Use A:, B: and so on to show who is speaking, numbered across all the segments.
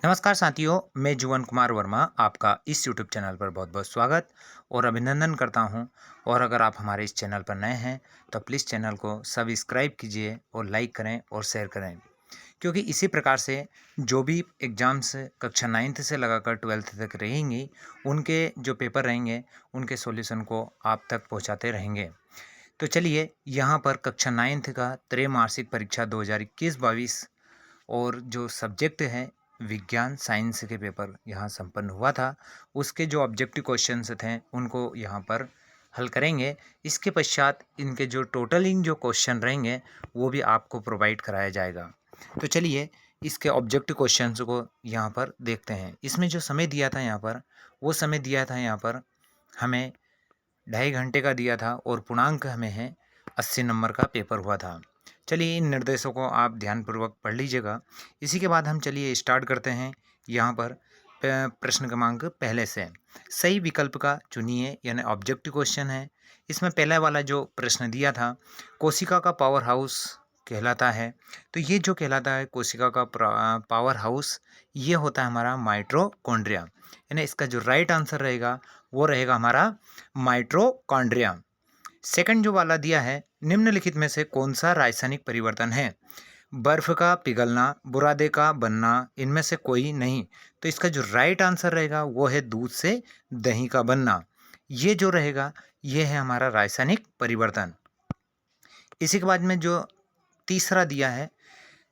A: नमस्कार साथियों, मैं जुवन कुमार वर्मा आपका इस यूट्यूब चैनल पर बहुत बहुत स्वागत और अभिनंदन करता हूं। और अगर आप हमारे इस चैनल पर नए हैं तो प्लीज़ चैनल को सब्सक्राइब कीजिए और लाइक करें और शेयर करें, क्योंकि इसी प्रकार से जो भी एग्ज़ाम्स कक्षा 9th से लगाकर 12th तक रहेंगी, उनके जो पेपर रहेंगे उनके सॉल्यूशन को आप तक पहुंचाते रहेंगे। तो चलिए, यहाँ पर कक्षा 9th का त्रैमासिक परीक्षा 2021-22 और जो सब्जेक्ट है विज्ञान साइंस के पेपर यहाँ संपन्न हुआ था, उसके जो ऑब्जेक्टिव क्वेश्चंस थे उनको यहाँ पर हल करेंगे। इसके पश्चात इनके जो टोटलिंग जो क्वेश्चन रहेंगे वो भी आपको प्रोवाइड कराया जाएगा। तो चलिए, इसके ऑब्जेक्टिव क्वेश्चंस को यहाँ पर देखते हैं। इसमें जो समय दिया था यहाँ पर, वो समय दिया था यहाँ पर हमें 2.5 घंटे का दिया था और पूर्णांक हमें है 80 नंबर का पेपर हुआ था। चलिए, इन निर्देशों को आप ध्यानपूर्वक पढ़ लीजिएगा। इसी के बाद हम चलिए स्टार्ट करते हैं। यहाँ पर प्रश्न क्रमांक पहले से सही विकल्प का चुनिए, यानी ऑब्जेक्टिव क्वेश्चन है। इसमें पहला वाला जो प्रश्न दिया था, कोशिका का पावर हाउस कहलाता है। तो ये जो कहलाता है कोशिका का पावर हाउस, ये होता है हमारा माइटोकॉन्ड्रिया, यानी इसका जो राइट आंसर रहेगा वो रहेगा हमारा माइटोकॉन्ड्रिया। सेकंड जो वाला दिया है, निम्नलिखित में से कौन सा रासायनिक परिवर्तन है? बर्फ का पिघलना, बुरादे का बनना, इनमें से कोई नहीं। तो इसका जो राइट आंसर रहेगा वो है दूध से दही का बनना। ये जो रहेगा ये है हमारा रासायनिक परिवर्तन। इसी के बाद में जो तीसरा दिया है,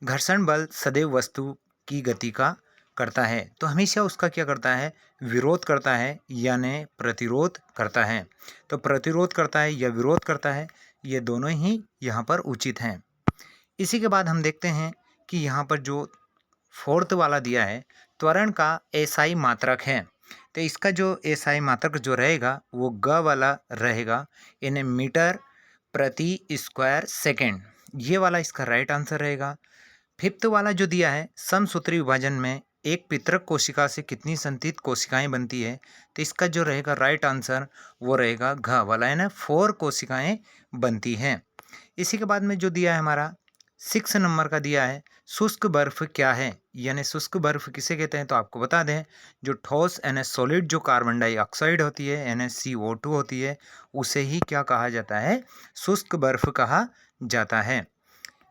A: घर्षण बल सदैव वस्तु की गति का करता है। तो हमेशा उसका क्या करता है? विरोध करता है, यानी प्रतिरोध करता है। तो प्रतिरोध करता है या विरोध करता है, ये दोनों ही यहाँ पर उचित हैं। इसी के बाद हम देखते हैं कि यहाँ पर जो फोर्थ वाला दिया है, त्वरण का एसआई मात्रक है। तो इसका जो एसआई मात्रक जो रहेगा वो ग वाला रहेगा, यानी मीटर प्रति स्क्वायर सेकेंड। ये वाला इसका राइट आंसर रहेगा। फिफ्थ वाला जो दिया है, समसूत्री विभाजन में एक पितरक कोशिका से कितनी संचित कोशिकाएं बनती है? तो इसका जो रहेगा राइट आंसर वो रहेगा घ वाला, है ना, 4 कोशिकाएं बनती हैं। इसी के बाद में जो दिया है हमारा 6 नंबर का दिया है, शुष्क बर्फ क्या है? यानी शुष्क बर्फ किसे कहते हैं? तो आपको बता दें, जो ठोस यानी सॉलिड जो कार्बन डाइऑक्साइड होती है यानी CO2 होती है, उसे ही क्या कहा जाता है? शुष्क बर्फ कहा जाता है।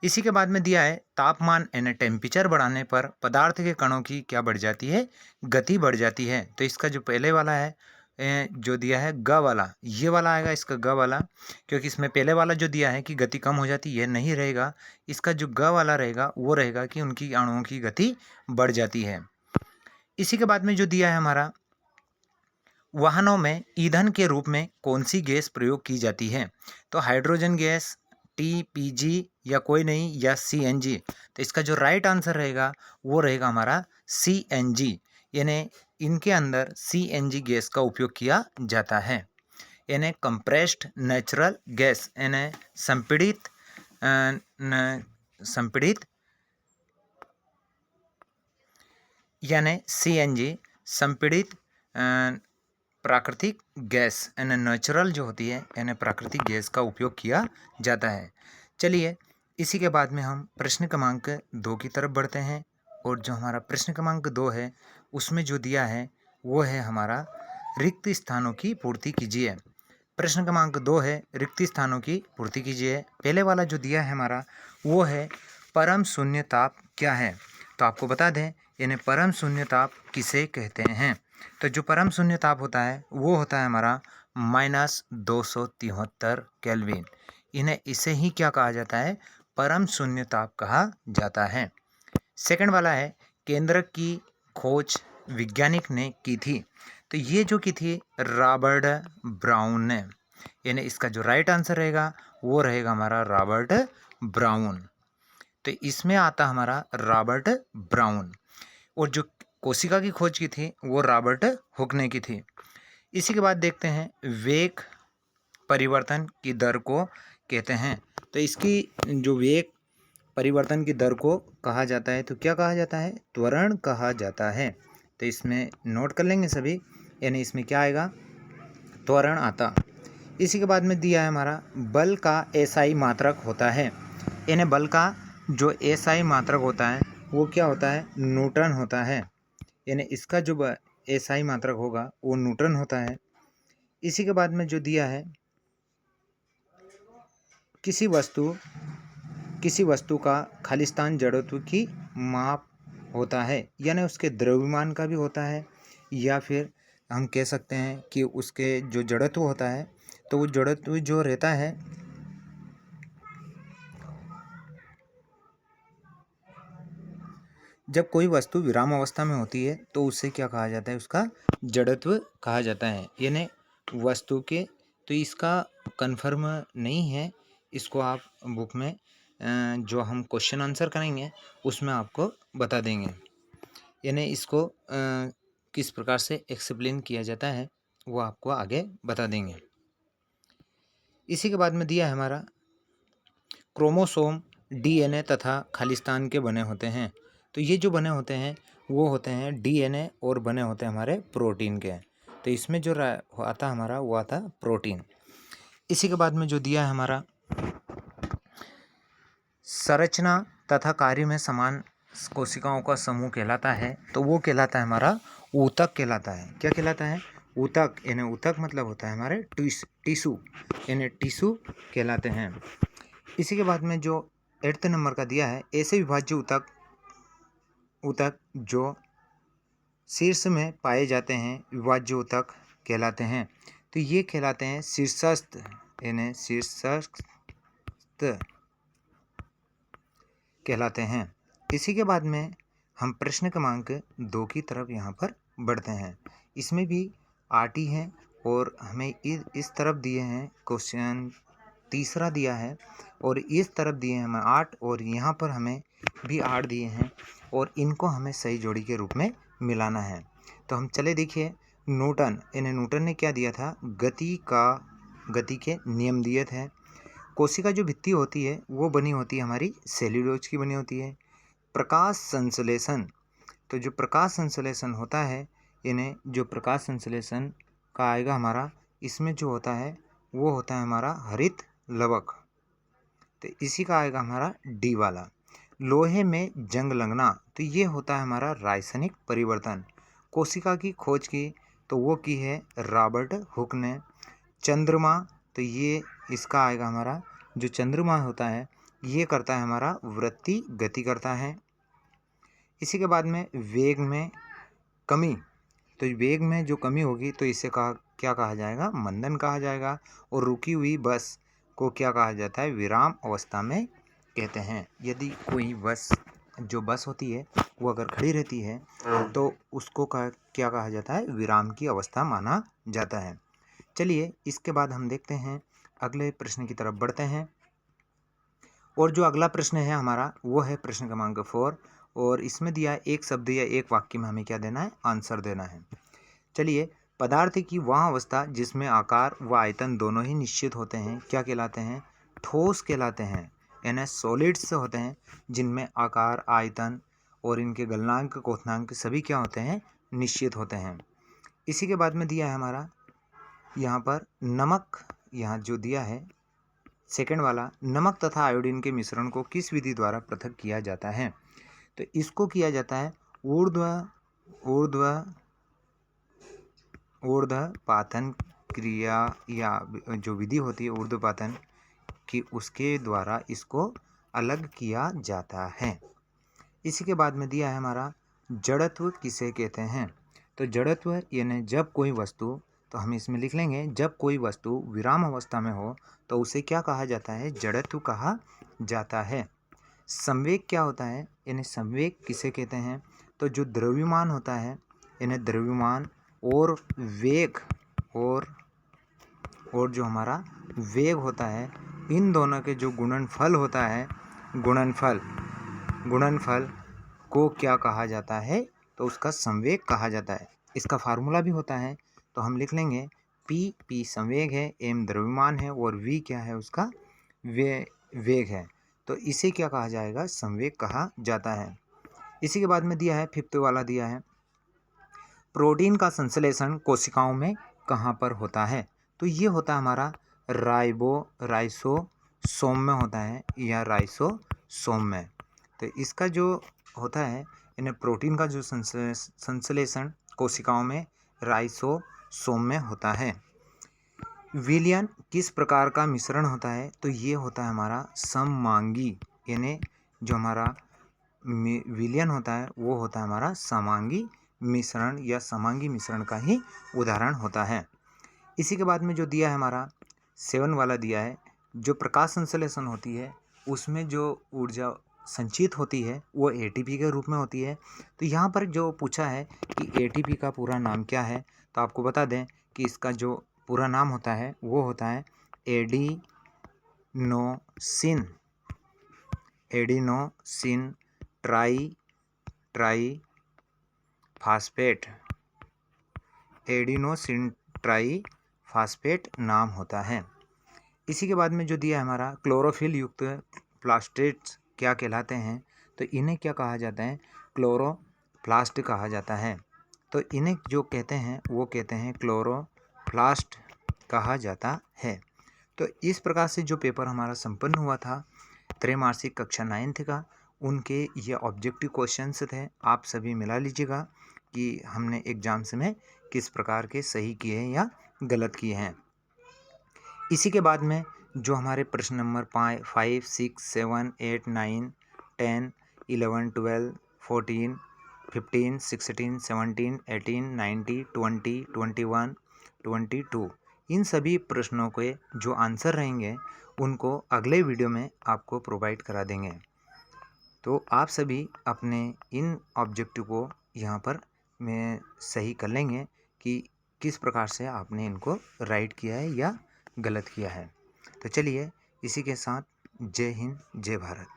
A: इसी के बाद में दिया है, तापमान यानी टेम्परेचर बढ़ाने पर पदार्थ के कणों की क्या बढ़ जाती है? गति बढ़ जाती है। तो इसका जो पहले वाला है जो दिया है ग वाला, ये वाला आएगा इसका ग वाला, क्योंकि इसमें पहले वाला जो दिया है कि गति कम हो जाती है, ये नहीं रहेगा। इसका जो ग वाला रहेगा वो रहेगा कि उनकी अणुओं की गति बढ़ जाती है। इसी के बाद में जो दिया है हमारा, वाहनों में ईंधन के रूप में कौन सी गैस प्रयोग की जाती है? तो हाइड्रोजन गैस, TPG या कोई नहीं, या CNG। तो इसका जो राइट आंसर रहेगा वो रहेगा हमारा CNG, यानी इनके अंदर CNG गैस का उपयोग किया जाता है, यानी कंप्रेस्ड नेचुरल गैस, यानी संपीड़ित यानी CNG संपीड़ित प्राकृतिक गैस यानी नेचुरल जो होती है, यानी प्राकृतिक गैस का उपयोग किया जाता है। चलिए, इसी के बाद में हम प्रश्न क्रमांक 2 की तरफ बढ़ते हैं। और जो हमारा प्रश्न क्रमांक 2 है, उसमें जो दिया है वो है हमारा, रिक्त स्थानों की पूर्ति कीजिए। प्रश्न क्रमांक 2 है, रिक्त स्थानों की पूर्ति कीजिए। पहले वाला जो दिया है हमारा वो है, परम शून्य ताप क्या है? तो आपको बता दें, यानी परम शून्य ताप किसे कहते हैं? तो जो परम शून्य ताप होता है वो होता है हमारा -273 केल्विन। इसे ही क्या कहा जाता है? परम शून्य ताप कहा जाता है। सेकंड वाला है, केंद्रक की खोज वैज्ञानिक ने की थी। तो ये जो की थी रॉबर्ट ब्राउन ने, यानी इसका जो राइट आंसर रहेगा वो रहेगा हमारा रॉबर्ट ब्राउन। तो इसमें आता हमारा रॉबर्ट ब्राउन। और जो कोशिका की खोज की थी वो रॉबर्ट हुक ने की थी। इसी के बाद देखते हैं, वेग परिवर्तन की दर को कहते हैं। तो इसकी जो वेग परिवर्तन की दर को कहा जाता है, तो क्या कहा जाता है? त्वरण कहा जाता है। तो इसमें नोट कर लेंगे सभी, यानी इसमें क्या आएगा? त्वरण आता। इसी के बाद में दिया है हमारा, बल का एसआई मात्रक होता है। यानी बल का जो एसआई मात्रक होता है वो क्या होता है? न्यूटन होता है। यानी इसका जो एसआई मात्रक होगा वो न्यूटन होता है। इसी के बाद में जो दिया है, किसी वस्तु का खालिस्तान जड़त्व की माप होता है, यानी उसके द्रव्यमान का भी होता है, या फिर हम कह सकते हैं कि उसके जो जड़त्व होता है, तो वो जड़त्व जो रहता है जब कोई वस्तु विराम अवस्था में होती है तो उसे क्या कहा जाता है, उसका जड़त्व कहा जाता है, यानी वस्तु के। तो इसका कन्फर्म नहीं है, इसको आप बुक में जो हम क्वेश्चन आंसर करेंगे उसमें आपको बता देंगे, यानी इसको किस प्रकार से एक्सप्लेन किया जाता है वो आपको आगे बता देंगे। इसी के बाद में दिया है हमारा क्रोमोसोम डीएनए तथा खालिस्तान के बने होते हैं। तो ये जो बने होते हैं वो होते हैं डीएनए और बने होते हैं हमारे प्रोटीन के। तो इसमें जो आता हमारा वो आता प्रोटीन। इसी के बाद में जो दिया है हमारा संरचना तथा कार्य में समान कोशिकाओं का समूह कहलाता है, तो वो कहलाता है हमारा ऊतक कहलाता है। क्या कहलाता है? ऊतक। यानी ऊतक मतलब होता है हमारे टिश्यू, यानी टिश्यू कहलाते हैं। इसी के बाद में जो 8th नंबर का दिया है, ऐसे विभाज्य ऊतक जो शीर्ष में पाए जाते हैं विभाज्य ऊतक कहलाते हैं। तो ये कहलाते हैं शीर्षस्थ, यानी शीर्षस्थ कहलाते हैं। इसी के बाद में हम प्रश्न क्रमांक 2 की तरफ यहाँ पर बढ़ते हैं। इसमें भी 8 ही हैं और हमें इस तरफ दिए हैं क्वेश्चन तीसरा दिया है, और इस तरफ दिए हैं हमें 8, और यहाँ पर हमें भी 8 दिए हैं, और इनको हमें सही जोड़ी के रूप में मिलाना है। तो हम चले देखिए, न्यूटन ने क्या दिया था? गति के नियम दिए थे। कोशिका जो भित्ति होती है वो बनी होती है हमारी सेल्यूलोज की बनी होती है। प्रकाश संश्लेषण, तो जो प्रकाश संश्लेषण होता है, यानी जो प्रकाश संश्लेषण का आएगा हमारा, इसमें जो होता है वो होता है हमारा हरित लवक, तो इसी का आएगा हमारा डी वाला। लोहे में जंग लगना, तो ये होता है हमारा रासायनिक परिवर्तन। कोशिका की खोज की तो वो की है रॉबर्ट हुक ने। चंद्रमा, तो ये इसका आएगा हमारा, जो चंद्रमा होता है ये करता है हमारा वृत्ति गति करता है। इसी के बाद में वेग में कमी, तो वेग में जो कमी होगी तो इसे क्या कहा जाएगा? मंदन कहा जाएगा। और रुकी हुई बस को क्या कहा जाता है? विराम अवस्था में कहते हैं। यदि कोई बस होती है वो अगर खड़ी रहती है तो उसको क्या कहा जाता है? विराम की अवस्था माना जाता है। चलिए इसके बाद हम देखते हैं, अगले प्रश्न की तरफ बढ़ते हैं। और जो अगला प्रश्न है हमारा वो है प्रश्न क्रमांक 4, और इसमें दिया है एक शब्द या एक वाक्य में हमें क्या देना है? आंसर देना है। चलिए, पदार्थ की वह अवस्था जिसमें आकार व आयतन दोनों ही निश्चित होते हैं क्या कहलाते हैं? ठोस कहलाते हैं। यानी सॉलिड्स होते हैं जिनमें आकार, आयतन और इनके गलनांक, क्वथनांक सभी क्या होते हैं? निश्चित होते हैं। इसी के बाद में दिया है हमारा यहाँ पर नमक, यहाँ जो दिया है सेकंड वाला, नमक तथा आयोडीन के मिश्रण को किस विधि द्वारा पृथक किया जाता है? तो इसको किया जाता है ऊर्ध्वपातन क्रिया, या जो विधि होती है ऊर्ध्वपातन की, उसके द्वारा इसको अलग किया जाता है। इसी के बाद में दिया है हमारा जड़त्व किसे कहते हैं? तो जड़त्व यानी जब कोई वस्तु, तो हम इसमें लिख लेंगे, जब कोई वस्तु विराम अवस्था में हो तो उसे क्या कहा जाता है? जड़त्व कहा जाता है। संवेग क्या होता है? यानी संवेग किसे कहते हैं? तो जो द्रव्यमान होता है, यानी द्रव्यमान और वेग और जो हमारा वेग होता है, इन दोनों के जो गुणनफल होता है, गुणनफल को क्या कहा जाता है? तो उसका संवेग कहा जाता है। इसका फार्मूला भी होता है, तो हम लिख लेंगे पी संवेग है, एम द्रव्यमान है, और वी क्या है? उसका वेग है। तो इसे क्या कहा जाएगा? संवेग कहा जाता है। इसी के बाद में दिया है 5th वाला दिया है, प्रोटीन का संश्लेषण कोशिकाओं में कहाँ पर होता है? तो ये होता है हमारा राइसोसोम में होता है, या राइसोसोम में। तो इसका जो होता है, यानी प्रोटीन का जो संश्लेषण कोशिकाओं में राइसोसोम में होता है। विलयन किस प्रकार का मिश्रण होता है? तो ये होता है हमारा समांगी, यानी जो हमारा विलयन होता है वो होता है हमारा समांगी मिश्रण या समांगी मिश्रण का ही उदाहरण होता है। इसी के बाद में जो दिया है हमारा 7 वाला दिया है, जो प्रकाश संश्लेषण होती है उसमें जो ऊर्जा संचित होती है वो एटीपी के रूप में होती है। तो यहाँ पर जो पूछा है कि एटीपी का पूरा नाम क्या है, तो आपको बता दें कि इसका जो पूरा नाम होता है वो होता है adenosine try phosphate, adenosine try phosphate नाम होता है। इसी के बाद में जो दिया है हमारा क्लोरोफिल युक्त प्लास्टेट्स क्या कहलाते हैं? तो इन्हें क्या कहा जाता है? क्लोरोप्लास्ट कहा जाता है। तो इन्हें जो कहते हैं वो कहते हैं क्लोरोप्लास्ट कहा जाता है। तो इस प्रकार से जो पेपर हमारा संपन्न हुआ था त्रैमासिक कक्षा 9th का, उनके ये ऑब्जेक्टिव क्वेश्चंस थे। आप सभी मिला लीजिएगा कि हमने एग्जाम्स में किस प्रकार के सही किए हैं या गलत किए हैं। इसी के बाद में जो हमारे प्रश्न नंबर 5, 6, 7, 8, 9, 10, 11, 12, 14, 15, 16, 17, 18, 19, 20, 21, 22, इन सभी प्रश्नों के जो आंसर रहेंगे उनको अगले वीडियो में आपको प्रोवाइड करा देंगे। तो आप सभी अपने इन ऑब्जेक्टिव को यहाँ पर में सही कर लेंगे कि किस प्रकार से आपने इनको राइट किया है या गलत किया है। तो चलिए इसी के साथ जय हिंद, जय भारत।